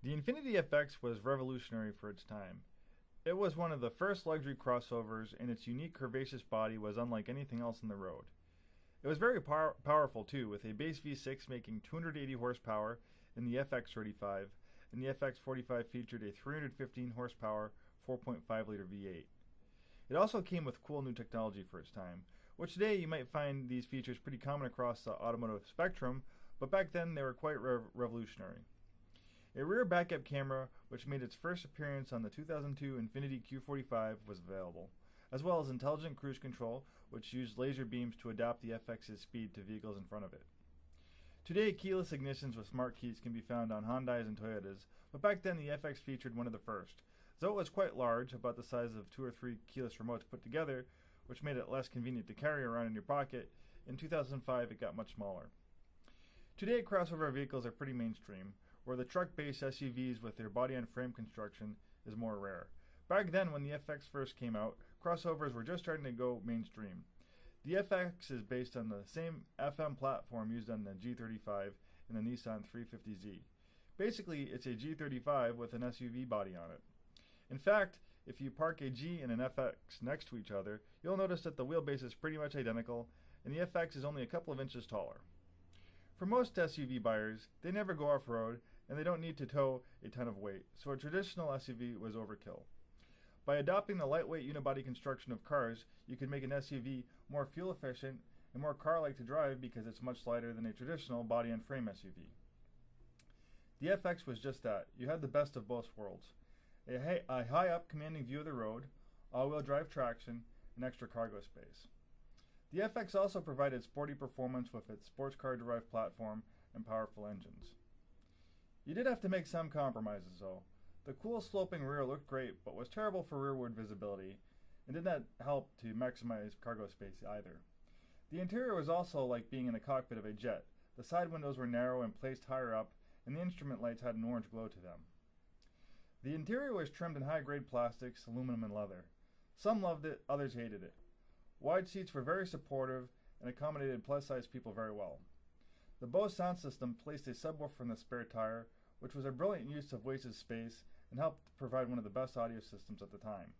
The Infiniti FX was revolutionary for its time. It was one of the first luxury crossovers, and its unique curvaceous body was unlike anything else on the road. It was very powerful too, with a base V6 making 280 horsepower in the FX35, and the FX45 featured a 315 horsepower 4.5 liter V8. It also came with cool new technology for its time, which today you might find these features pretty common across the automotive spectrum, but back then they were quite revolutionary. A rear backup camera, which made its first appearance on the 2002 Infiniti Q45, was available, as well as intelligent cruise control, which used laser beams to adapt the FX's speed to vehicles in front of it. Today, keyless ignitions with smart keys can be found on Hyundais and Toyotas, but back then the FX featured one of the first. Though it was quite large, about the size of 2 or 3 keyless remotes put together, which made it less convenient to carry around in your pocket, in 2005 it got much smaller. Today, crossover vehicles are pretty mainstream, where the truck-based SUVs with their body-on-frame construction is more rare. Back then, when the FX first came out, crossovers were just starting to go mainstream. The FX is based on the same FM platform used on the G35 and the Nissan 350Z. Basically, it's a G35 with an SUV body on it. In fact, if you park a G and an FX next to each other, you'll notice that the wheelbase is pretty much identical, and the FX is only a couple of inches taller. For most SUV buyers, they never go off-road, and they don't need to tow a ton of weight, so a traditional SUV was overkill. By adopting the lightweight unibody construction of cars, you can make an SUV more fuel efficient and more car-like to drive because it's much lighter than a traditional body-on-frame SUV. The FX was just that. You had the best of both worlds. A high-up commanding view of the road, all-wheel drive traction, and extra cargo space. The FX also provided sporty performance with its sports car-derived platform and powerful engines. You did have to make some compromises though. The cool sloping rear looked great, but was terrible for rearward visibility, and did not help to maximize cargo space either. The interior was also like being in the cockpit of a jet. The side windows were narrow and placed higher up, and the instrument lights had an orange glow to them. The interior was trimmed in high-grade plastics, aluminum, and leather. Some loved it, others hated it. Wide seats were very supportive and accommodated plus-sized people very well. The Bose sound system placed a subwoofer in the spare tire, which was a brilliant use of wasted space and helped provide one of the best audio systems at the time.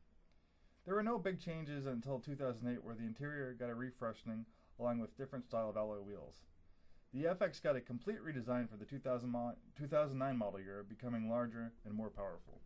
There were no big changes until 2008, where the interior got a refreshing along with different style of alloy wheels. The FX got a complete redesign for the 2009 model year, becoming larger and more powerful.